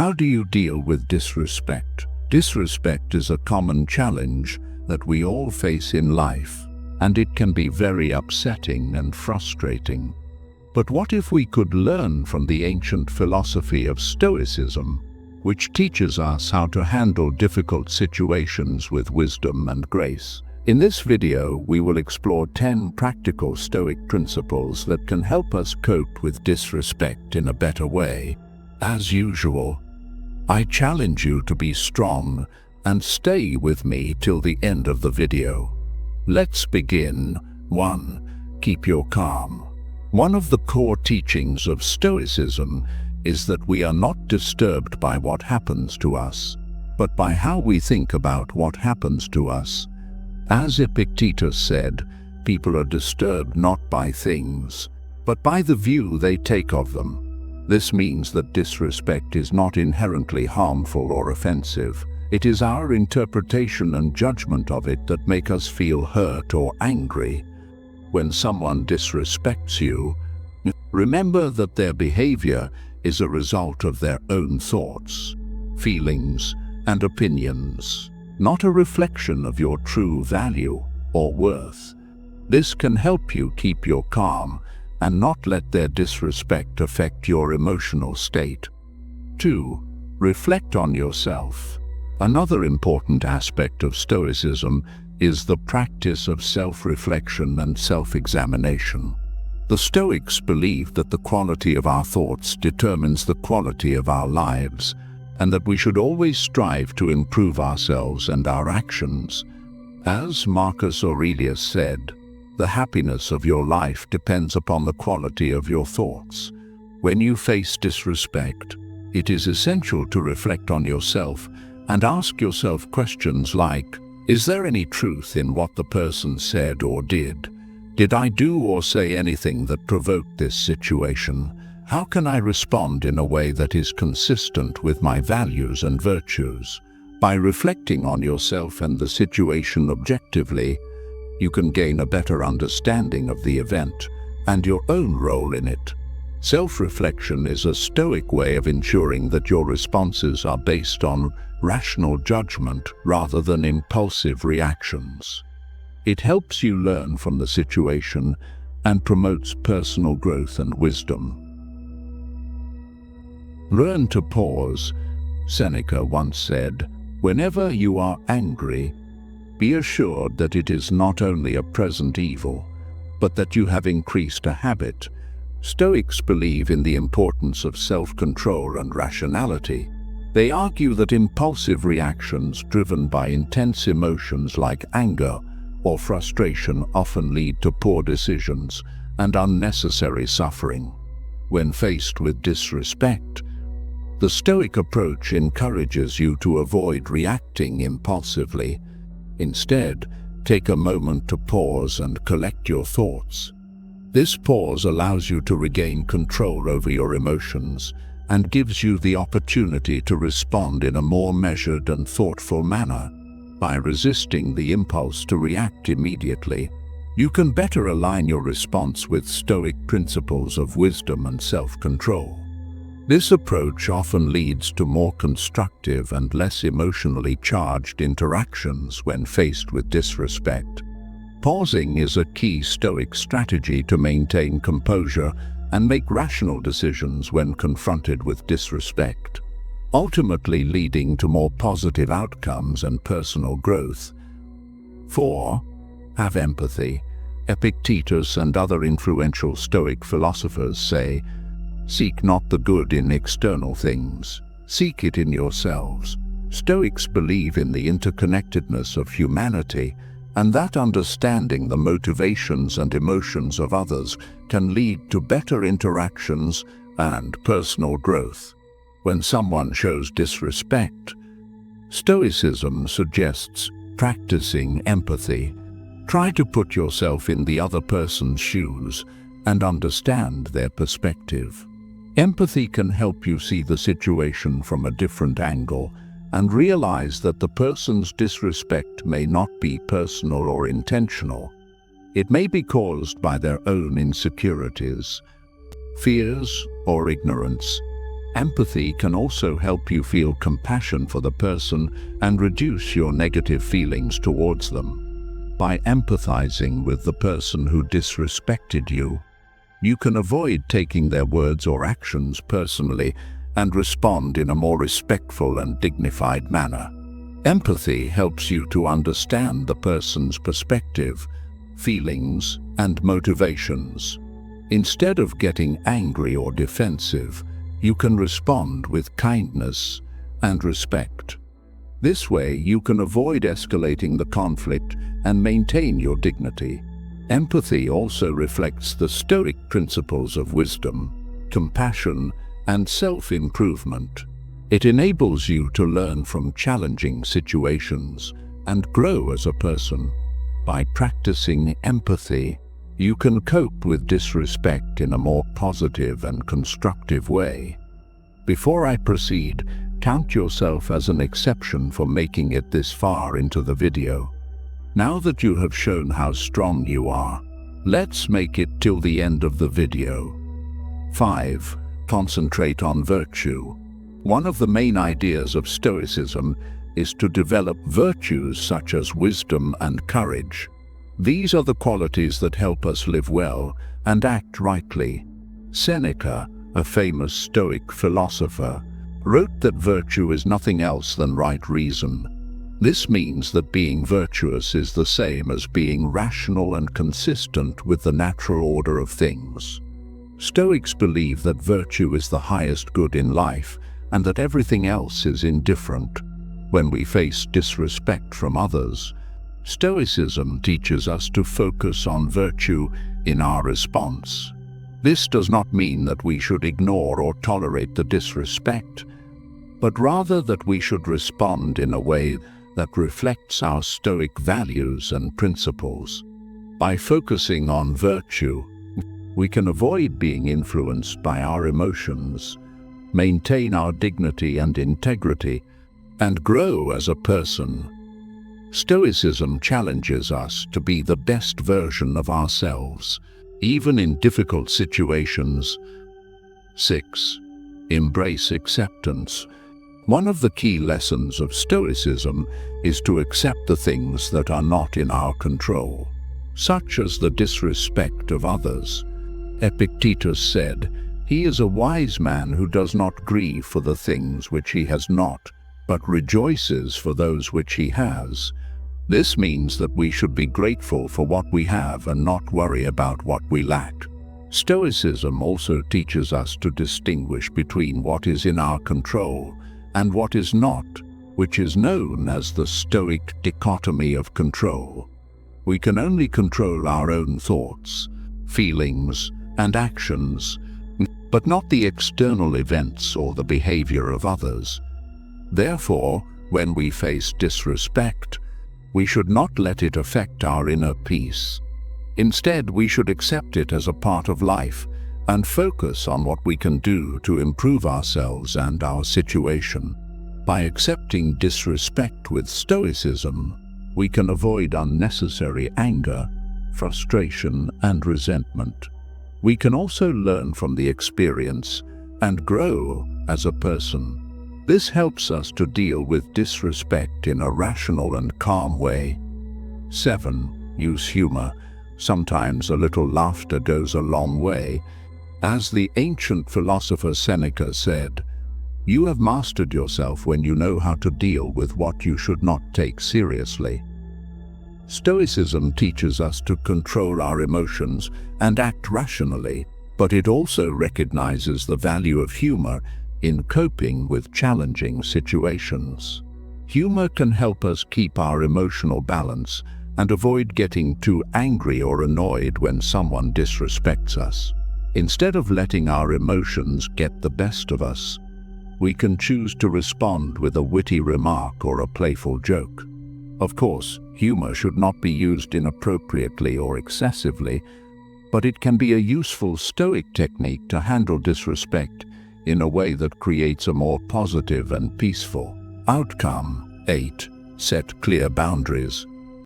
How do you deal with disrespect? Disrespect is a common challenge that we all face in life, and it can be very upsetting and frustrating. But what if we could learn from the ancient philosophy of Stoicism, which teaches us how to handle difficult situations with wisdom and grace? In this video, we will explore 10 practical Stoic principles that can help us cope with disrespect in a better way. As usual, I challenge you to be strong and stay with me till the end of the video. Let's begin. 1. Keep your calm. One of the core teachings of Stoicism is that we are not disturbed by what happens to us, but by how we think about what happens to us. As Epictetus said, people are disturbed not by things, but by the view they take of them. This means that disrespect is not inherently harmful or offensive. It is our interpretation and judgment of it that make us feel hurt or angry. When someone disrespects you, remember that their behavior is a result of their own thoughts, feelings, and opinions, not a reflection of your true value or worth. This can help you keep your calm and not let their disrespect affect your emotional state. 2. Reflect on yourself. Another important aspect of Stoicism is the practice of self-reflection and self-examination. The Stoics believe that the quality of our thoughts determines the quality of our lives, and that we should always strive to improve ourselves and our actions. As Marcus Aurelius said, the happiness of your life depends upon the quality of your thoughts. When you face disrespect, it is essential to reflect on yourself and ask yourself questions like, is there any truth in what the person said or did? Did I do or say anything that provoked this situation? How can I respond in a way that is consistent with my values and virtues? By reflecting on yourself and the situation objectively, you can gain a better understanding of the event and your own role in it. Self-reflection is a Stoic way of ensuring that your responses are based on rational judgment rather than impulsive reactions. It helps you learn from the situation and promotes personal growth and wisdom. Learn to pause. Seneca once said, "Whenever you are angry, be assured that it is not only a present evil, but that you have increased a habit." Stoics believe in the importance of self-control and rationality. They argue that impulsive reactions driven by intense emotions like anger or frustration often lead to poor decisions and unnecessary suffering. When faced with disrespect, the Stoic approach encourages you to avoid reacting impulsively. Instead, take a moment to pause and collect your thoughts. This pause allows you to regain control over your emotions and gives you the opportunity to respond in a more measured and thoughtful manner. By resisting the impulse to react immediately, you can better align your response with Stoic principles of wisdom and self-control. This approach often leads to more constructive and less emotionally charged interactions when faced with disrespect. Pausing is a key Stoic strategy to maintain composure and make rational decisions when confronted with disrespect, ultimately leading to more positive outcomes and personal growth. 4. Have empathy. Epictetus and other influential Stoic philosophers say, "Seek not the good in external things, seek it in yourselves." Stoics believe in the interconnectedness of humanity and that understanding the motivations and emotions of others can lead to better interactions and personal growth. When someone shows disrespect, Stoicism suggests practicing empathy. Try to put yourself in the other person's shoes and understand their perspective. Empathy can help you see the situation from a different angle and realize that the person's disrespect may not be personal or intentional. It may be caused by their own insecurities, fears, or ignorance. Empathy can also help you feel compassion for the person and reduce your negative feelings towards them. By empathizing with the person who disrespected you, you can avoid taking their words or actions personally and respond in a more respectful and dignified manner. Empathy helps you to understand the person's perspective, feelings, and motivations. Instead of getting angry or defensive, you can respond with kindness and respect. This way, you can avoid escalating the conflict and maintain your dignity. Empathy also reflects the Stoic principles of wisdom, compassion, and self-improvement. It enables you to learn from challenging situations and grow as a person. By practicing empathy, you can cope with disrespect in a more positive and constructive way. Before I proceed, count yourself as an exception for making it this far into the video. Now that you have shown how strong you are, let's make it till the end of the video. 5. Concentrate on virtue. One of the main ideas of Stoicism is to develop virtues such as wisdom and courage. These are the qualities that help us live well and act rightly. Seneca, a famous Stoic philosopher, wrote that virtue is nothing else than right reason. This means that being virtuous is the same as being rational and consistent with the natural order of things. Stoics believe that virtue is the highest good in life and that everything else is indifferent. When we face disrespect from others, Stoicism teaches us to focus on virtue in our response. This does not mean that we should ignore or tolerate the disrespect, but rather that we should respond in a way that reflects our Stoic values and principles. By focusing on virtue, we can avoid being influenced by our emotions, maintain our dignity and integrity, and grow as a person. Stoicism challenges us to be the best version of ourselves, even in difficult situations. 6. Embrace acceptance. One of the key lessons of Stoicism is to accept the things that are not in our control, such as the disrespect of others. Epictetus said, "He is a wise man who does not grieve for the things which he has not, but rejoices for those which he has." This means that we should be grateful for what we have and not worry about what we lack. Stoicism also teaches us to distinguish between what is in our control and what is not, which is known as the Stoic dichotomy of control. We can only control our own thoughts, feelings, and actions, but not the external events or the behavior of others. Therefore, when we face disrespect, we should not let it affect our inner peace. Instead, we should accept it as a part of life and focus on what we can do to improve ourselves and our situation. By accepting disrespect with Stoicism, we can avoid unnecessary anger, frustration, and resentment. We can also learn from the experience and grow as a person. This helps us to deal with disrespect in a rational and calm way. 7. Use humor. Sometimes a little laughter goes a long way. As the ancient philosopher Seneca said, "You have mastered yourself when you know how to deal with what you should not take seriously." Stoicism teaches us to control our emotions and act rationally, but it also recognizes the value of humor in coping with challenging situations. Humor can help us keep our emotional balance and avoid getting too angry or annoyed when someone disrespects us. Instead of letting our emotions get the best of us, we can choose to respond with a witty remark or a playful joke. Of course, humor should not be used inappropriately or excessively, but it can be a useful Stoic technique to handle disrespect in a way that creates a more positive and peaceful outcome. 8. Set clear boundaries.